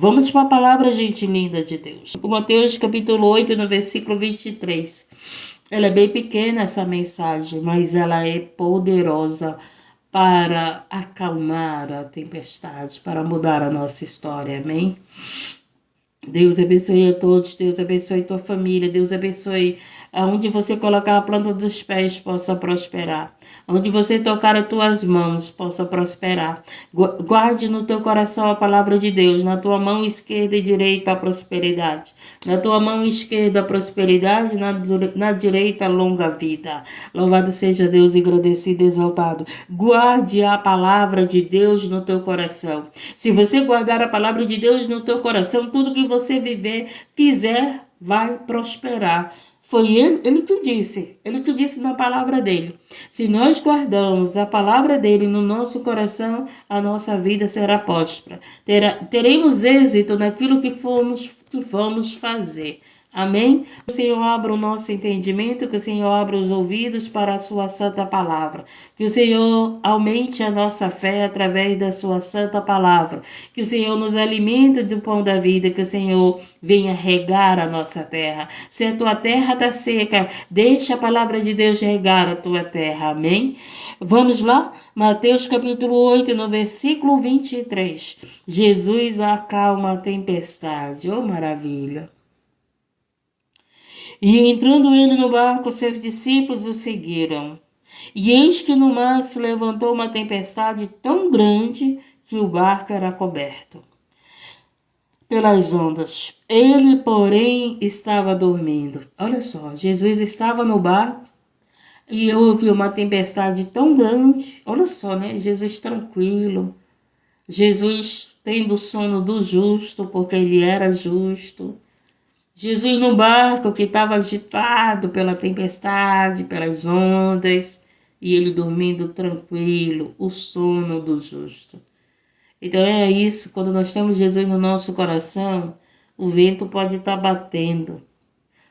Vamos para a palavra, gente linda de Deus. Mateus capítulo 8, no versículo 23. Ela é bem pequena essa mensagem, mas ela é poderosa para acalmar a tempestade, para mudar a nossa história, amém? Deus abençoe a todos, Deus abençoe tua família, Deus abençoe aonde você colocar a planta dos pés possa prosperar, onde você tocar as tuas mãos possa prosperar. Guarde no teu coração a palavra de Deus, na tua mão esquerda e direita a prosperidade, na tua mão esquerda a prosperidade, na direita a longa vida. Louvado seja Deus, agradecido e exaltado. Guarde a palavra de Deus no teu coração. Se você guardar a palavra de Deus no teu coração, tudo que você fizer, vai prosperar. Foi ele que disse na palavra dele. Se nós guardamos a palavra dele no nosso coração, a nossa vida será próspera. Teremos êxito naquilo que vamos fazer. Amém? Que o Senhor abra o nosso entendimento, que o Senhor abra os ouvidos para a sua santa palavra. Que o Senhor aumente a nossa fé através da sua santa palavra. Que o Senhor nos alimente do pão da vida, que o Senhor venha regar a nossa terra. Se a tua terra está seca, deixa a palavra de Deus regar a tua terra. Amém? Vamos lá? Mateus capítulo 8, no versículo 23. Jesus acalma a tempestade. Oh, maravilha! E entrando ele no barco, seus discípulos o seguiram. E eis que no mar se levantou uma tempestade tão grande que o barco era coberto pelas ondas. Ele, porém, estava dormindo. Olha só, Jesus estava no barco e houve uma tempestade tão grande. Olha só, né? Jesus tranquilo. Jesus tendo o sono do justo, porque ele era justo. Jesus no barco que estava agitado pela tempestade, pelas ondas, e ele dormindo tranquilo, o sono do justo. Então é isso, quando nós temos Jesus no nosso coração, o vento pode estar batendo,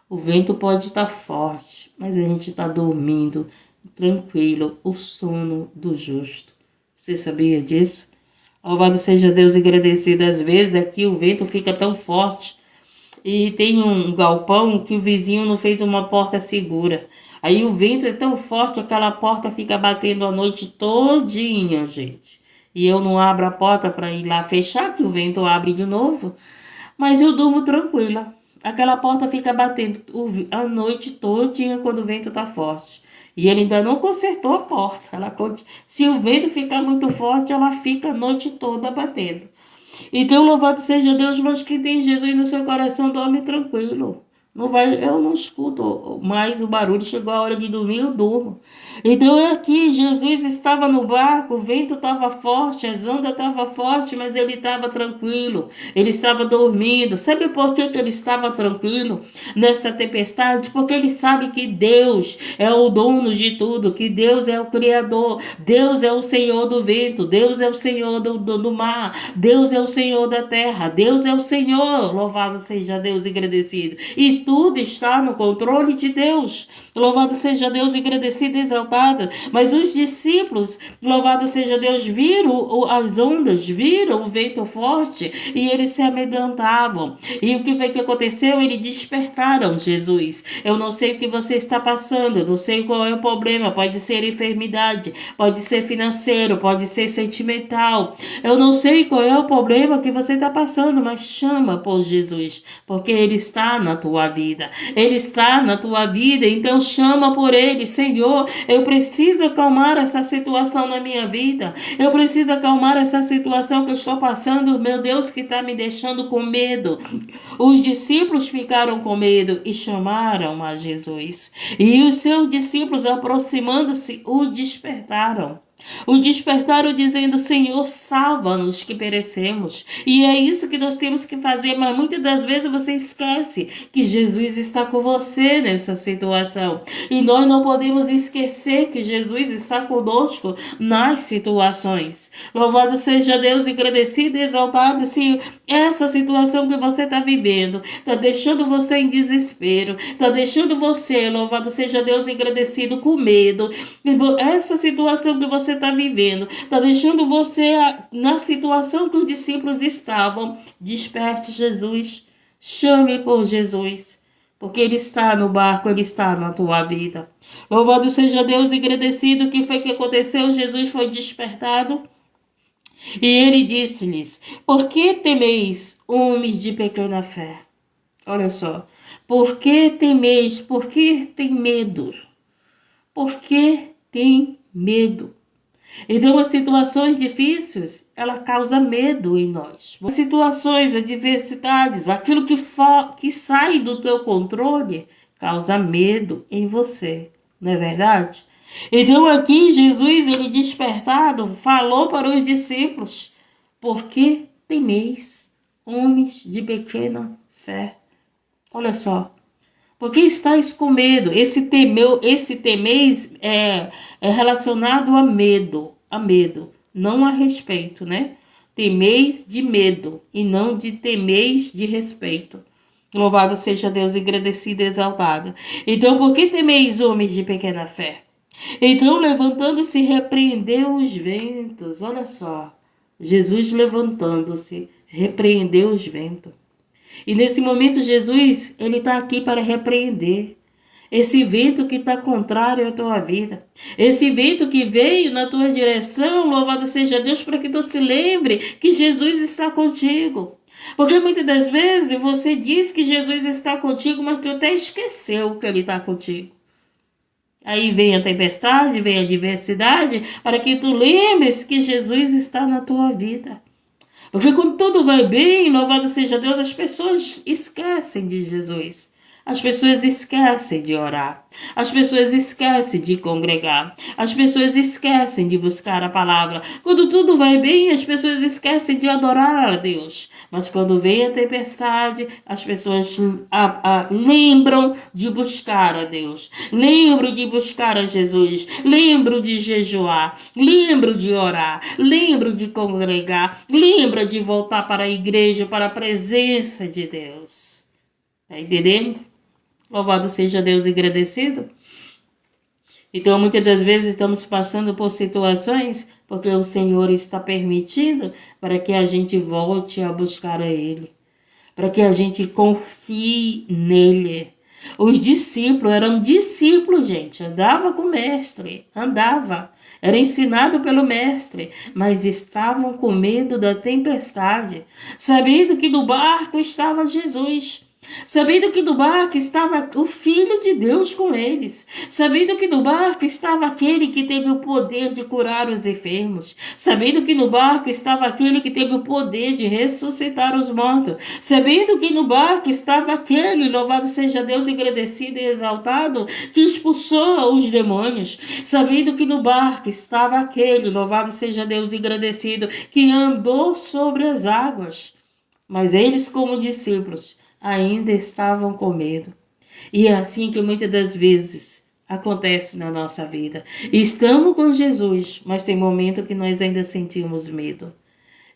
o vento pode estar forte, mas a gente está dormindo tranquilo, o sono do justo. Você sabia disso? Louvado seja Deus, agradecido. Às vezes aqui o vento fica tão forte, e tem um galpão que o vizinho não fez uma porta segura. Aí o vento é tão forte, aquela porta fica batendo a noite todinha, gente. E eu não abro a porta para ir lá fechar, que o vento abre de novo. Mas eu durmo tranquila. Aquela porta fica batendo a noite todinha quando o vento tá forte. E ele ainda não consertou a porta. Se o vento ficar muito forte, ela fica a noite toda batendo. Então, louvado seja Deus, mas quem tem Jesus no seu coração dorme tranquilo. Eu não escuto mais o barulho, chegou a hora de dormir, eu durmo. Então é aqui, Jesus estava no barco, o vento estava forte, as ondas estavam fortes, mas ele estava tranquilo, ele estava dormindo. Sabe por que ele estava tranquilo nessa tempestade? Porque ele sabe que Deus é o dono de tudo, que Deus é o Criador, Deus é o Senhor do vento, Deus é o Senhor do mar, Deus é o Senhor da terra, Deus é o Senhor, louvado seja Deus e agradecido. E tudo está no controle de Deus. Louvado seja Deus, agradecido e exaltado. Mas os discípulos, louvado seja Deus, viram as ondas, viram o vento forte e eles se amedrontavam. E o que foi que aconteceu? Eles despertaram Jesus. Eu não sei o que você está passando, eu não sei qual é o problema. Pode ser enfermidade, pode ser financeiro, pode ser sentimental. Eu não sei qual é o problema que você está passando, mas chama por Jesus, porque Ele está na tua vida. Ele está na tua vida, então chama por Ele. Senhor, eu preciso acalmar essa situação na minha vida. Eu preciso acalmar essa situação que eu estou passando, meu Deus, que está me deixando com medo. Os discípulos ficaram com medo e chamaram a Jesus. E os seus discípulos, aproximando-se, o despertaram. O despertaram dizendo: Senhor, salva-nos que perecemos. E é isso que nós temos que fazer, mas muitas das vezes você esquece que Jesus está com você nessa situação. E nós não podemos esquecer que Jesus está conosco nas situações. Louvado seja Deus, agradecido e exaltado. Se essa situação que você está vivendo está deixando você em desespero, está deixando você, louvado seja Deus, agradecido, com medo, essa situação que você você está vivendo está deixando você na situação que os discípulos estavam, desperte Jesus, chame por Jesus, porque Ele está no barco, Ele está na tua vida. Louvado seja Deus, agradecido. O que foi que aconteceu? Jesus foi despertado e Ele disse-lhes: por que temeis, homens de pequena fé? Olha só, por que temeis? Por que tem medo? Por que tem medo? Então, as situações difíceis, ela causa medo em nós. As situações, adversidades, aquilo que sai do teu controle, causa medo em você. Não é verdade? Então, aqui, Jesus, ele despertado, falou para os discípulos: por que temeis, homens de pequena fé? Olha só. Porque estáis com medo? Esse temeis é relacionado a medo, não a respeito, né? Temeis de medo e não de temeis de respeito. Louvado seja Deus, agradecido e exaltado. Então, por que temeis, homens de pequena fé? Então, levantando-se, repreendeu os ventos. Olha só, Jesus levantando-se, repreendeu os ventos. E nesse momento Jesus, ele está aqui para repreender esse vento que está contrário à tua vida. Esse vento que veio na tua direção, louvado seja Deus, para que tu se lembre que Jesus está contigo. Porque muitas das vezes você diz que Jesus está contigo, mas tu até esqueceu que ele está contigo. Aí vem a tempestade, vem a adversidade, para que tu lembres que Jesus está na tua vida. Porque quando tudo vai bem, louvado seja Deus, as pessoas esquecem de Jesus. As pessoas esquecem de orar. As pessoas esquecem de congregar. As pessoas esquecem de buscar a palavra. Quando tudo vai bem, as pessoas esquecem de adorar a Deus. Mas quando vem a tempestade, as pessoas lembram de buscar a Deus. Lembram de buscar a Jesus. Lembram de jejuar. Lembram de orar. Lembram de congregar. Lembram de voltar para a igreja, para a presença de Deus. Está entendendo? Louvado seja Deus, agradecido. Então, muitas das vezes estamos passando por situações porque o Senhor está permitindo para que a gente volte a buscar a Ele, para que a gente confie nele. Os discípulos eram discípulos, gente, andava com o mestre, era ensinado pelo mestre, mas estavam com medo da tempestade, sabendo que no barco estava Jesus. Sabendo que no barco estava o Filho de Deus com eles. Sabendo que no barco estava aquele que teve o poder de curar os enfermos. Sabendo que no barco estava aquele que teve o poder de ressuscitar os mortos. Sabendo que no barco estava aquele, louvado seja Deus, agradecido e exaltado, que expulsou os demônios. Sabendo que no barco estava aquele, louvado seja Deus, agradecido, que andou sobre as águas. Mas eles, como discípulos, ainda estavam com medo. E é assim que muitas das vezes acontece na nossa vida. Estamos com Jesus, mas tem momento que nós ainda sentimos medo.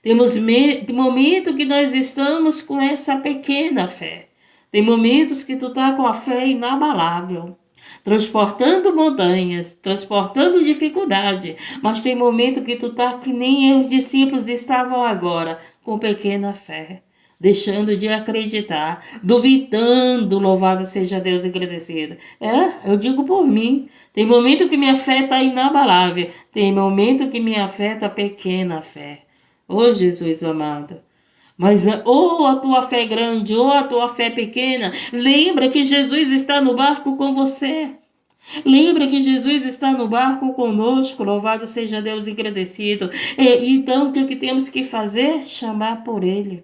Temos momento que nós estamos com essa pequena fé. Tem momentos que tu tá com a fé inabalável, transportando montanhas, transportando dificuldade, mas tem momento que tu tá que nem os discípulos estavam agora, com pequena fé, deixando de acreditar, duvidando, louvado seja Deus, agradecido. Eu digo por mim, tem momento que minha fé está inabalável, tem momento que minha fé está pequena fé. Ô Jesus amado, mas ou a tua fé é grande, ou a tua fé é pequena, lembra que Jesus está no barco com você. Lembra que Jesus está no barco conosco, louvado seja Deus, agradecido. Então, o que temos que fazer? Chamar por Ele.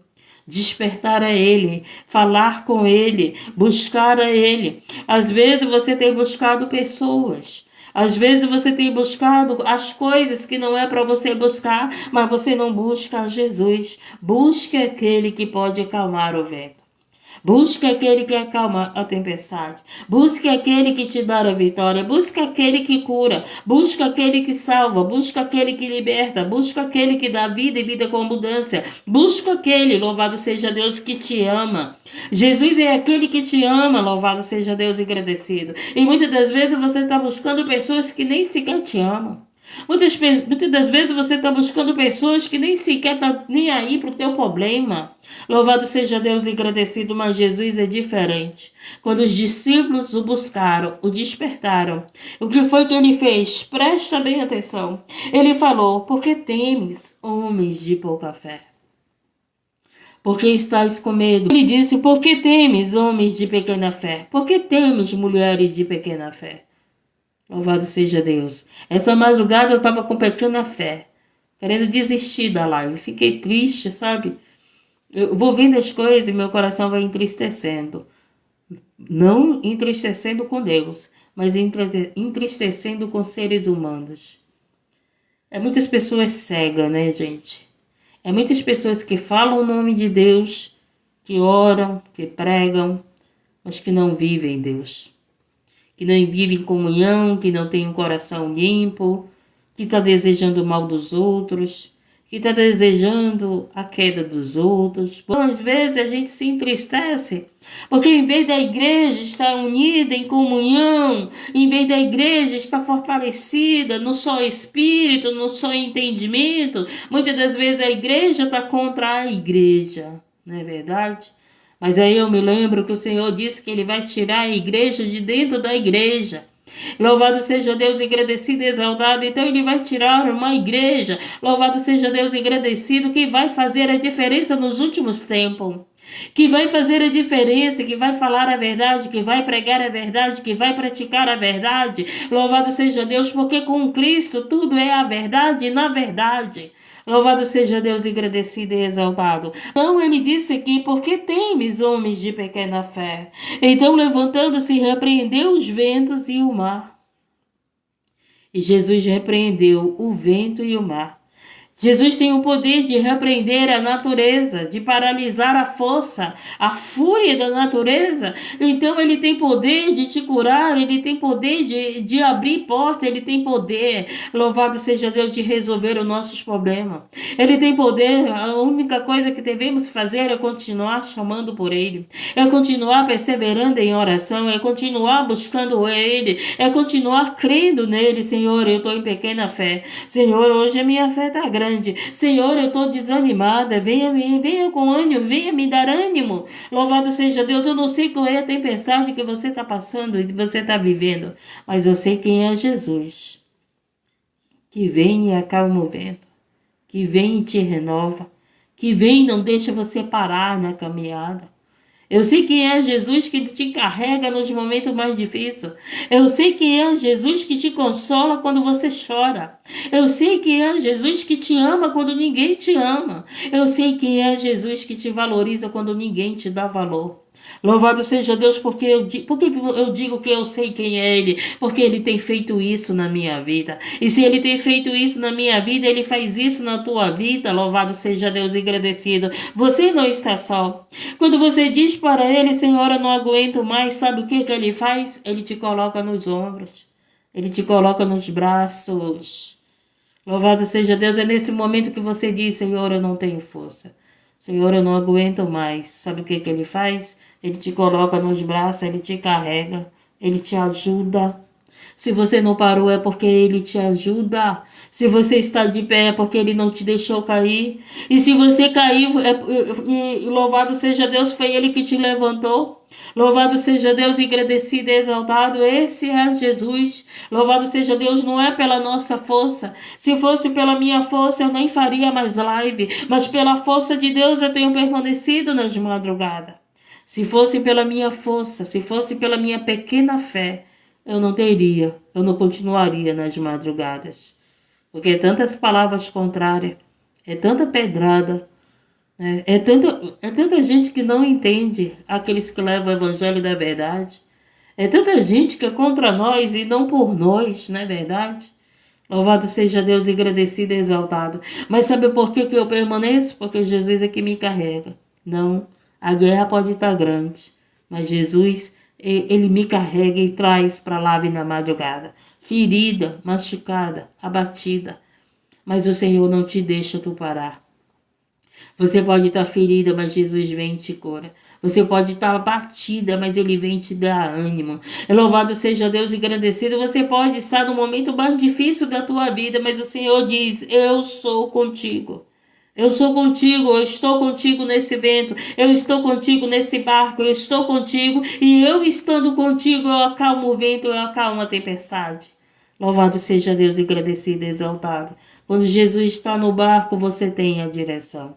Despertar a Ele, falar com Ele, buscar a Ele. Às vezes você tem buscado pessoas, às vezes você tem buscado as coisas que não é para você buscar, mas você não busca Jesus. Busque aquele que pode acalmar o vento. Busque aquele que acalma a tempestade. Busque aquele que te dá a vitória. Busque aquele que cura. Busque aquele que salva. Busque aquele que liberta. Busque aquele que dá vida e vida com abundância. Busque aquele, louvado seja Deus, que te ama. Jesus é aquele que te ama, louvado seja Deus, agradecido. E muitas das vezes você está buscando pessoas que nem sequer te amam. Muitas das vezes você está buscando pessoas que nem sequer estão nem aí para o teu problema. Louvado seja Deus e agradecido, mas Jesus é diferente. Quando os discípulos o buscaram, o despertaram, o que foi que ele fez? Presta bem atenção. Ele falou: por que temes, homens de pouca fé? Por que estáis com medo? Ele disse: por que temes, homens de pequena fé? Por que temes, mulheres de pequena fé? Louvado seja Deus. Essa madrugada eu estava com pequena fé, querendo desistir da live. Fiquei triste, sabe? Eu vou vendo as coisas e meu coração vai entristecendo. Não entristecendo com Deus, mas entristecendo com seres humanos. É muitas pessoas cegas, né, gente? É muitas pessoas que falam o nome de Deus, que oram, que pregam, mas que não vivem Deus. Que não vivem em comunhão, que não tem um coração limpo, que está desejando o mal dos outros, que está desejando a queda dos outros. Bom, às vezes a gente se entristece, porque em vez da igreja estar unida em comunhão, em vez da igreja estar fortalecida no só espírito, no só entendimento, muitas das vezes a igreja está contra a igreja, não é verdade? Mas aí eu me lembro que o Senhor disse que Ele vai tirar a igreja de dentro da igreja. Louvado seja Deus, agradecido e exaltado. Então Ele vai tirar uma igreja. Louvado seja Deus, agradecido, que vai fazer a diferença nos últimos tempos. Que vai fazer a diferença, que vai falar a verdade, que vai pregar a verdade, que vai praticar a verdade. Louvado seja Deus, porque com Cristo tudo é a verdade e na verdade. Louvado seja Deus, agradecido e exaltado. Então ele disse aqui: por que temes, homens de pequena fé? Então, levantando-se, repreendeu os ventos e o mar. E Jesus repreendeu o vento e o mar. Jesus tem o poder de repreender a natureza, de paralisar a força, a fúria da natureza. Então ele tem poder de te curar, ele tem poder de abrir porta, ele tem poder, louvado seja Deus, de resolver os nossos problemas. Ele tem poder, a única coisa que devemos fazer é continuar chamando por ele, é continuar perseverando em oração, é continuar buscando ele, é continuar crendo nele. Senhor, eu estou em pequena fé. Senhor, hoje a minha fé está grande. Senhor, eu estou desanimada, venha com ânimo, venha me dar ânimo. Louvado seja Deus. Eu não sei qual é a tempestade que você está passando e que você está vivendo, mas eu sei quem é Jesus, que vem e acalma o vento, que vem e te renova, que vem e não deixa você parar na caminhada. Eu sei quem é Jesus que te carrega nos momentos mais difíceis. Eu sei quem é Jesus que te consola quando você chora. Eu sei quem é Jesus que te ama quando ninguém te ama. Eu sei quem é Jesus que te valoriza quando ninguém te dá valor. Louvado seja Deus, porque eu digo que eu sei quem é Ele, porque Ele tem feito isso na minha vida. E se Ele tem feito isso na minha vida, Ele faz isso na tua vida. Louvado seja Deus e agradecido. Você não está só. Quando você diz para Ele: Senhor, eu não aguento mais, sabe o que Ele faz? Ele te coloca nos ombros, Ele te coloca nos braços. Louvado seja Deus. É nesse momento que você diz: Senhor, eu não tenho força. Senhor, eu não aguento mais. Sabe o que Ele faz? Ele te coloca nos braços, Ele te carrega, Ele te ajuda. Se você não parou, é porque Ele te ajuda. Se você está de pé, é porque Ele não te deixou cair. E se você caiu, e louvado seja Deus, foi Ele que te levantou. Louvado seja Deus, agradecido e exaltado. Esse é Jesus. Louvado seja Deus, não é pela nossa força. Se fosse pela minha força, eu nem faria mais live. Mas pela força de Deus, eu tenho permanecido nas madrugadas. Se fosse pela minha força, se fosse pela minha pequena fé, eu não continuaria nas madrugadas. Porque é tantas palavras contrárias, é tanta pedrada, né? É tanta gente que não entende aqueles que levam o evangelho da verdade. É tanta gente que é contra nós e não por nós, não é verdade? Louvado seja Deus, agradecido e exaltado. Mas sabe por que eu permaneço? Porque Jesus é que me carrega. Não, a guerra pode estar grande, mas Jesus, Ele me carrega e traz para lá na madrugada. Ferida, machucada, abatida. Mas o Senhor não te deixa tu parar. Você pode estar ferida, mas Jesus vem e te cura. Você pode estar abatida, mas Ele vem te dar ânimo. Louvado seja Deus e agradecido. Você pode estar no momento mais difícil da tua vida, mas o Senhor diz: eu sou contigo. Eu sou contigo, eu estou contigo nesse vento, eu estou contigo nesse barco, eu estou contigo, e eu estando contigo, eu acalmo o vento, eu acalmo a tempestade. Louvado seja Deus e agradecido e exaltado. Quando Jesus está no barco, você tem a direção.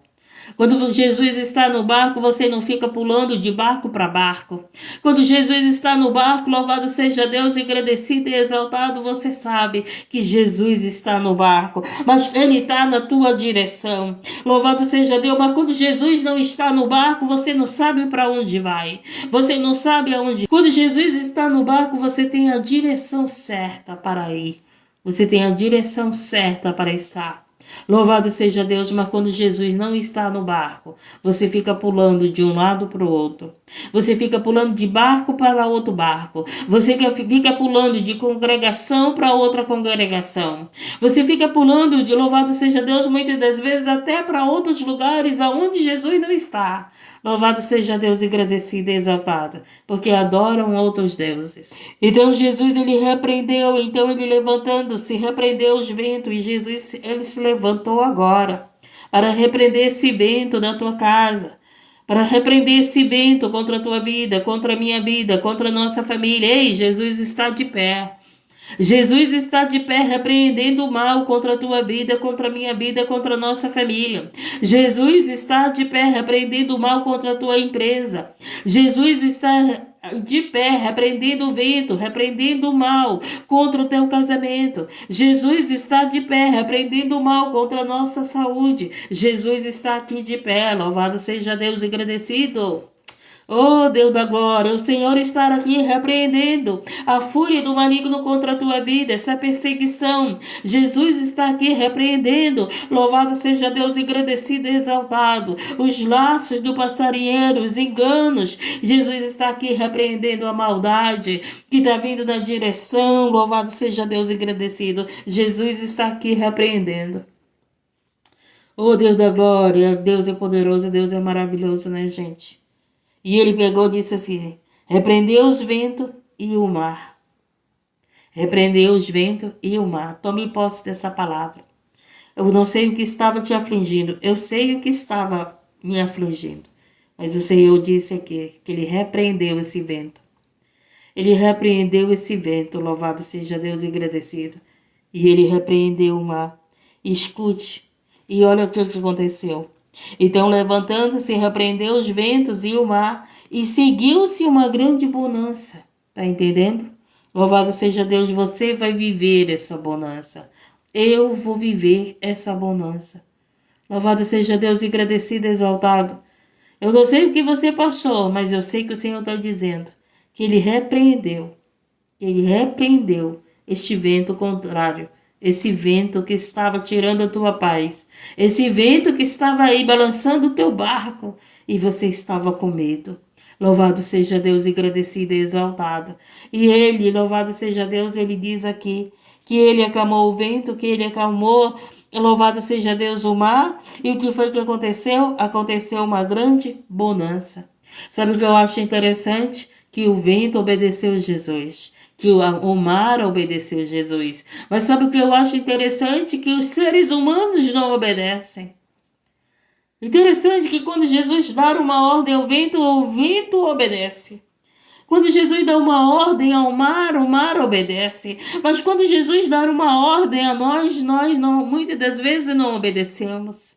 Quando Jesus está no barco, você não fica pulando de barco para barco. Quando Jesus está no barco, louvado seja Deus, agradecido e exaltado, você sabe que Jesus está no barco, mas Ele está na tua direção. Louvado seja Deus, mas quando Jesus não está no barco, você não sabe para onde vai. Você não sabe aonde. Quando Jesus está no barco, você tem a direção certa para ir. Você tem a direção certa para estar. Louvado seja Deus, mas quando Jesus não está no barco, você fica pulando de um lado para o outro. Você fica pulando de barco para outro barco. Você fica pulando de congregação para outra congregação. Você fica pulando de, louvado seja Deus, muitas das vezes até para outros lugares aonde Jesus não está. Louvado seja Deus, agradecido e exaltado, porque adoram outros deuses. Então Jesus, ele repreendeu, então ele levantando-se, repreendeu os ventos, e Jesus, ele se levantou agora para repreender esse vento na tua casa, para repreender esse vento contra a tua vida, contra a minha vida, contra a nossa família. Ei, Jesus está de pé. Jesus está de pé repreendendo o mal contra a tua vida, contra a minha vida, contra a nossa família. Jesus está de pé repreendendo o mal contra a tua empresa. Jesus está de pé repreendendo o vento, repreendendo o mal contra o teu casamento. Jesus está de pé repreendendo o mal contra a nossa saúde. Jesus está aqui de pé. Louvado seja Deus, agradecido. Oh, Deus da glória, o Senhor está aqui repreendendo a fúria do maligno contra a tua vida, essa perseguição. Jesus está aqui repreendendo, louvado seja Deus, agradecido e exaltado, os laços do passarinheiro, os enganos. Jesus está aqui repreendendo a maldade que está vindo na direção, louvado seja Deus, agradecido. Jesus está aqui repreendendo. Oh, Deus da glória, Deus é poderoso, Deus é maravilhoso, né, gente? E ele pegou e disse assim: repreendeu os ventos e o mar. Repreendeu os ventos e o mar. Tome posse dessa palavra. Eu não sei o que estava te afligindo. Eu sei o que estava me afligindo. Mas o Senhor disse aqui que ele repreendeu esse vento. Ele repreendeu esse vento. Louvado seja Deus e agradecido. E ele repreendeu o mar. Escute. E olha o que aconteceu. Então, levantando-se, repreendeu os ventos e o mar, e seguiu-se uma grande bonança. Tá entendendo? Louvado seja Deus, você vai viver essa bonança. Eu vou viver essa bonança. Louvado seja Deus, agradecido e exaltado. Eu não sei o que você passou, mas eu sei que o Senhor está dizendo que Ele repreendeu este vento contrário. Esse vento que estava tirando a tua paz. Esse vento que estava aí balançando o teu barco. E você estava com medo. Louvado seja Deus, agradecido e exaltado. E ele, louvado seja Deus, ele diz aqui que ele acalmou o vento, que ele acalmou, louvado seja Deus, o mar. E o que foi que aconteceu? Aconteceu uma grande bonança. Sabe o que eu acho interessante? Que o vento obedeceu Jesus. Que o mar obedeceu Jesus. Mas sabe o que eu acho interessante? Que os seres humanos não obedecem. Interessante que quando Jesus dá uma ordem ao vento, o vento obedece. Quando Jesus dá uma ordem ao mar, o mar obedece. Mas quando Jesus dá uma ordem a nós não, muitas das vezes não obedecemos.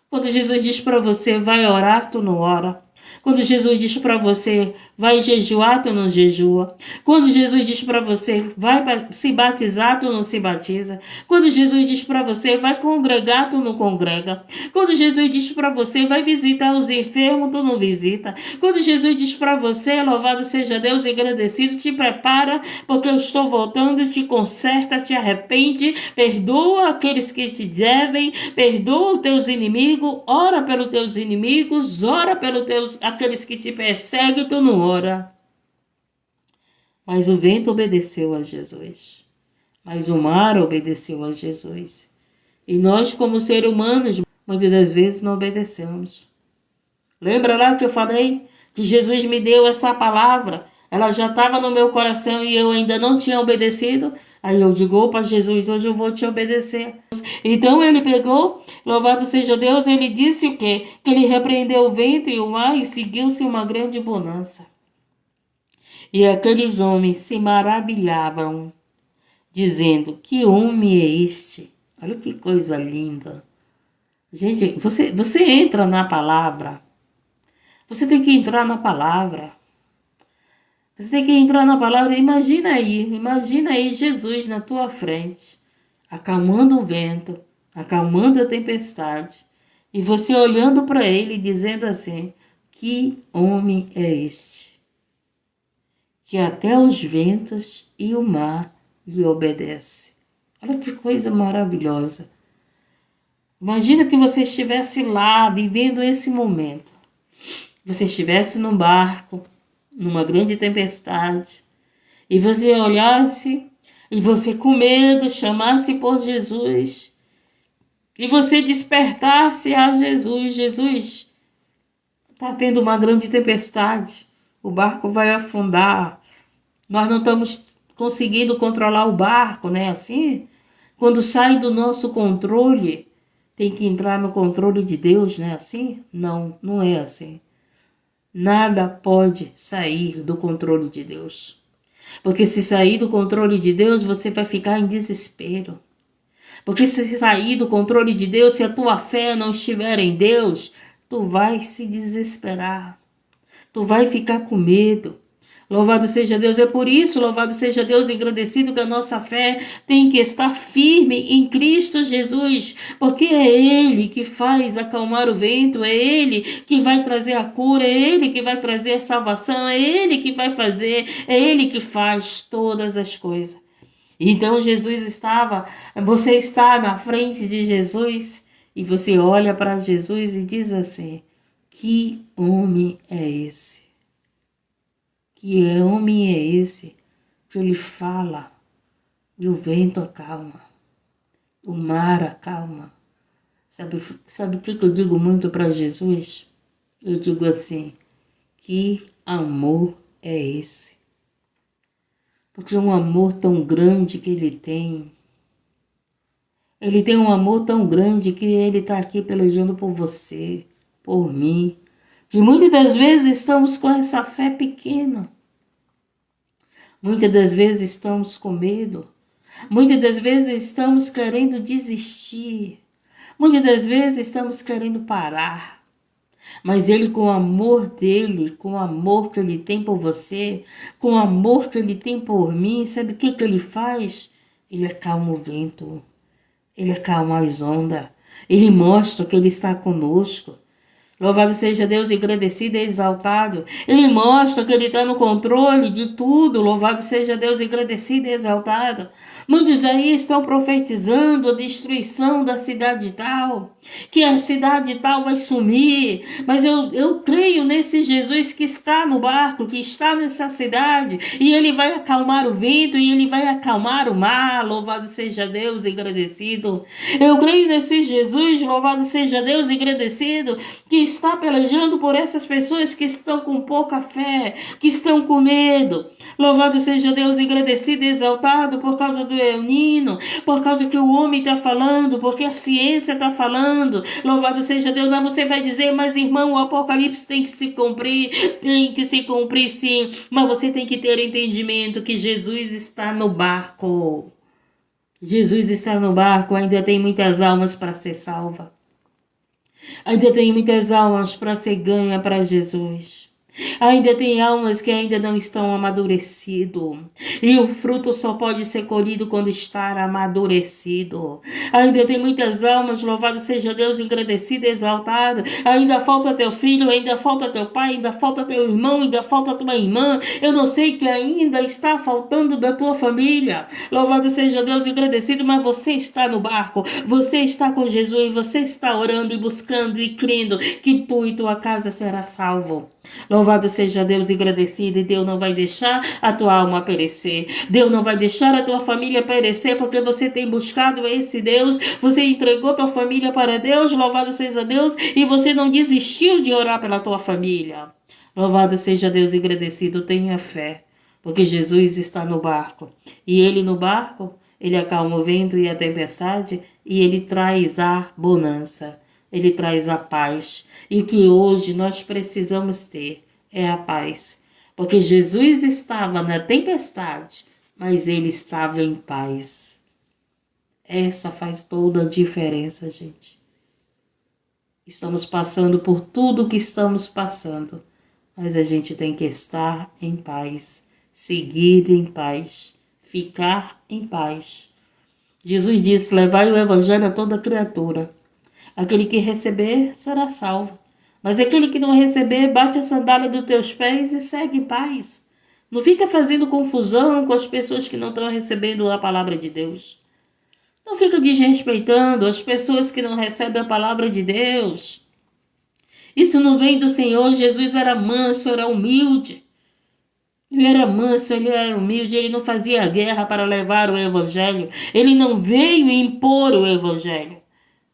Quando Jesus diz para você, vai orar, tu não ora. Quando Jesus diz para você, vai jejuar, tu não jejua. Quando Jesus diz para você, vai se batizar, tu não se batiza. Quando Jesus diz para você, vai congregar, tu não congrega. Quando Jesus diz para você, vai visitar os enfermos, tu não visita. Quando Jesus diz para você, louvado seja Deus e agradecido, te prepara, porque eu estou voltando, te conserta, te arrepende, perdoa aqueles que te devem, perdoa os teus inimigos, ora pelos teus inimigos, ora pelos aqueles que te perseguem, tu não ora. Mas o vento obedeceu a Jesus. Mas o mar obedeceu a Jesus. E nós, como seres humanos, Muitas das vezes não obedecemos. Lembra lá que eu falei que Jesus me deu essa palavra? Ela já estava no meu coração e eu ainda não tinha obedecido. Aí eu digo, opa, Jesus, hoje eu vou te obedecer. Então ele pegou, louvado seja Deus, ele disse o quê? Que ele repreendeu o vento e o mar e seguiu-se uma grande bonança. E aqueles homens se maravilhavam, dizendo, que homem é este? Olha que coisa linda. Gente, você entra na palavra. Você tem que entrar na palavra. Você tem que entrar na palavra. Imagina aí Jesus na tua frente, acalmando o vento, acalmando a tempestade, e você olhando para ele dizendo assim, que homem é este? Que até os ventos e o mar lhe obedecem. Olha que coisa maravilhosa. Imagina que você estivesse lá, vivendo esse momento. Você estivesse num barco, numa grande tempestade, e você olhasse, e você com medo chamasse por Jesus, e você despertasse a Jesus. Jesus, está tendo uma grande tempestade, o barco vai afundar, nós não estamos conseguindo controlar o barco, né? Assim, quando sai do nosso controle, tem que entrar no controle de Deus, né? Assim? Não, não é assim. Nada pode sair do controle de Deus. Porque se sair do controle de Deus, você vai ficar em desespero. Porque se sair do controle de Deus, se a tua fé não estiver em Deus, tu vai se desesperar. Tu vai ficar com medo. Louvado seja Deus, é por isso, louvado seja Deus, agradecido que a nossa fé tem que estar firme em Cristo Jesus, porque é Ele que faz acalmar o vento, é Ele que vai trazer a cura, é Ele que vai trazer a salvação, é Ele que vai fazer, é Ele que faz todas as coisas. Então você está na frente de Jesus e você olha para Jesus e diz assim, que homem é esse? Que homem é esse que ele fala e o vento acalma, o mar acalma? Sabe o que eu digo muito para Jesus? Eu digo assim, que amor é esse? Porque é um amor tão grande que ele tem. Ele tem um amor tão grande que ele está aqui pelejando por você, por mim. Que muitas das vezes estamos com essa fé pequena. Muitas das vezes estamos com medo. Muitas das vezes estamos querendo desistir. Muitas das vezes estamos querendo parar. Mas ele, com o amor dele, com o amor que ele tem por você, com o amor que ele tem por mim, sabe o que ele faz? Ele acalma o vento. Ele acalma as ondas. Ele mostra que ele está conosco. Louvado seja Deus, agradecido e exaltado. Ele mostra que ele está no controle de tudo. Louvado seja Deus, agradecido e exaltado. Muitos aí estão profetizando a destruição da cidade tal, que a cidade tal vai sumir. Mas eu creio nesse Jesus que está no barco, que está nessa cidade, e ele vai acalmar o vento, e ele vai acalmar o mar. Louvado seja Deus, agradecido. Eu creio nesse Jesus, louvado seja Deus, agradecido, que está pelejando por essas pessoas que estão com pouca fé, que estão com medo. Louvado seja Deus, agradecido e exaltado por causa do El Nino, por causa que o homem está falando, porque a ciência está falando. Louvado seja Deus, mas você vai dizer, mas irmão, o Apocalipse tem que se cumprir sim, mas você tem que ter entendimento que Jesus está no barco. Jesus está no barco, ainda tem muitas almas para ser salva. Ainda tem muitas almas para ser ganha para Jesus. Ainda tem almas que ainda não estão amadurecido. E o fruto só pode ser colhido quando estar amadurecido. Ainda tem muitas almas, louvado seja Deus, engrandecido, exaltado. Ainda falta teu filho, ainda falta teu pai, ainda falta teu irmão, ainda falta tua irmã. Eu não sei que ainda está faltando da tua família. Louvado seja Deus, engrandecido, mas você está no barco. Você está com Jesus, você está orando e buscando e crendo que tu e tua casa será salvo. Louvado seja Deus, agradecido, e Deus não vai deixar a tua alma perecer. Deus não vai deixar a tua família perecer, porque você tem buscado esse Deus, você entregou tua família para Deus, louvado seja Deus, e você não desistiu de orar pela tua família. Louvado seja Deus, agradecido, tenha fé, porque Jesus está no barco, e ele no barco, ele acalma o vento e a tempestade, e ele traz a bonança. Ele traz a paz. E o que hoje nós precisamos ter é a paz. Porque Jesus estava na tempestade, mas ele estava em paz. Essa faz toda a diferença, gente. Estamos passando por tudo o que estamos passando, mas a gente tem que estar em paz, seguir em paz, ficar em paz. Jesus disse: levai o evangelho a toda criatura. Aquele que receber será salvo, mas aquele que não receber, bate a sandália dos teus pés e segue em paz. Não fica fazendo confusão com as pessoas que não estão recebendo a palavra de Deus. Não fica desrespeitando as pessoas que não recebem a palavra de Deus. Isso não vem do Senhor. Jesus era manso, era humilde. Ele era manso, ele era humilde, ele não fazia guerra para levar o evangelho. Ele não veio impor o evangelho.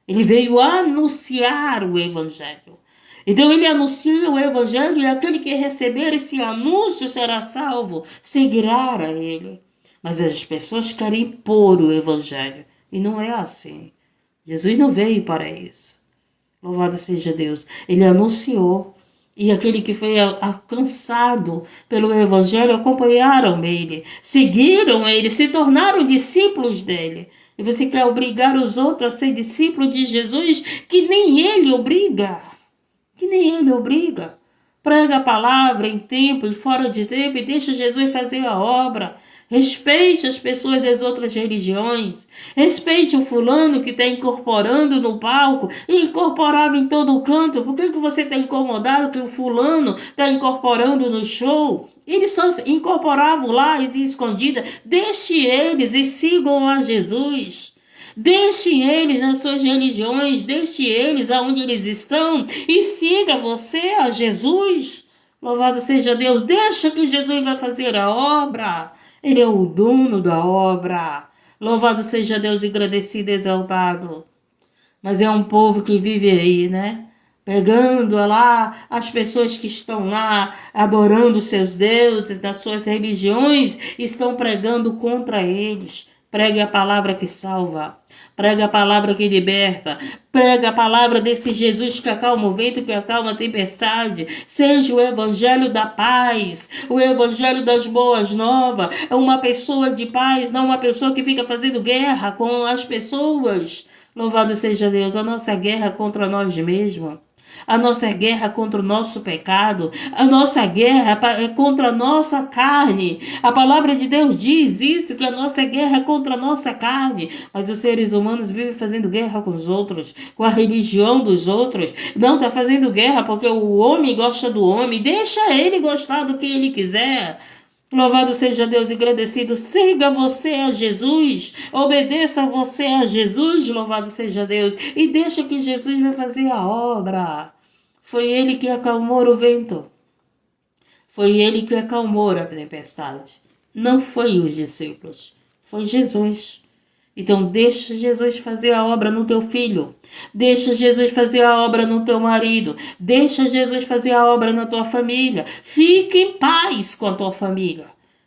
Ele veio anunciar o evangelho. Então ele anuncia o evangelho, e aquele que receber esse anúncio será salvo, seguirá a ele. Mas as pessoas querem impor o evangelho, e não é assim. Jesus não veio para isso. Louvado seja Deus. Ele anunciou, e aquele que foi alcançado pelo evangelho acompanharam ele, seguiram ele, se tornaram discípulos dele. E você quer obrigar os outros a ser discípulos de Jesus, que nem ele obriga. Que nem ele obriga. Prega a palavra em tempo e fora de tempo e deixa Jesus fazer a obra. Respeite as pessoas das outras religiões. Respeite o fulano que está incorporando no palco e incorporava em todo canto. Por que você está incomodado que o fulano está incorporando no show? Eles só incorporavam lá e escondida. Deixe eles e sigam a Jesus. Deixe eles nas suas religiões, deixe eles aonde eles estão e siga você a Jesus. Louvado seja Deus, deixa que Jesus vai fazer a obra. Ele é o dono da obra. Louvado seja Deus, agradecido e exaltado. Mas é um povo que vive aí, né? Pegando lá as pessoas que estão lá adorando seus deuses, das suas religiões, estão pregando contra eles. Pregue a palavra que salva. Prega a palavra que liberta. Prega a palavra desse Jesus que acalma o vento, que acalma a tempestade. Seja o evangelho da paz, o evangelho das boas novas. É uma pessoa de paz, não uma pessoa que fica fazendo guerra com as pessoas. Louvado seja Deus. A nossa guerra é contra nós mesmos. A nossa guerra é contra o nosso pecado. A nossa guerra é contra a nossa carne. A palavra de Deus diz isso, que a nossa guerra é contra a nossa carne. Mas os seres humanos vivem fazendo guerra com os outros, com a religião dos outros. Não está fazendo guerra porque o homem gosta do homem. Deixa ele gostar do que ele quiser. Louvado seja Deus, agradecido. Siga você a Jesus. Obedeça você a Jesus. Louvado seja Deus. E deixa que Jesus vai fazer a obra. Foi ele que acalmou o vento. Foi ele que acalmou a tempestade. Não foi os discípulos. Foi Jesus. Então deixa Jesus fazer a obra no teu filho. Deixa Jesus fazer a obra no teu marido. Deixa Jesus fazer a obra na tua família. Fique em paz com a tua família.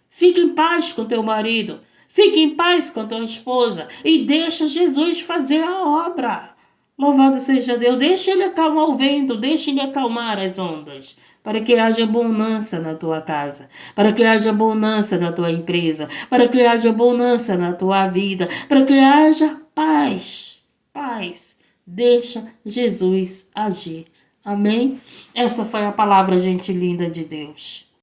Fique em paz com teu marido. Fique em paz com tua esposa. E deixa Jesus fazer a obra. Louvado seja Deus. Deixa ele acalmar o vento. Deixa ele acalmar as ondas. Para que haja bonança na tua casa, para que haja bonança na tua empresa, para que haja bonança na tua vida, para que haja paz, paz. Deixa Jesus agir. Amém? Essa foi a palavra, gente linda de Deus.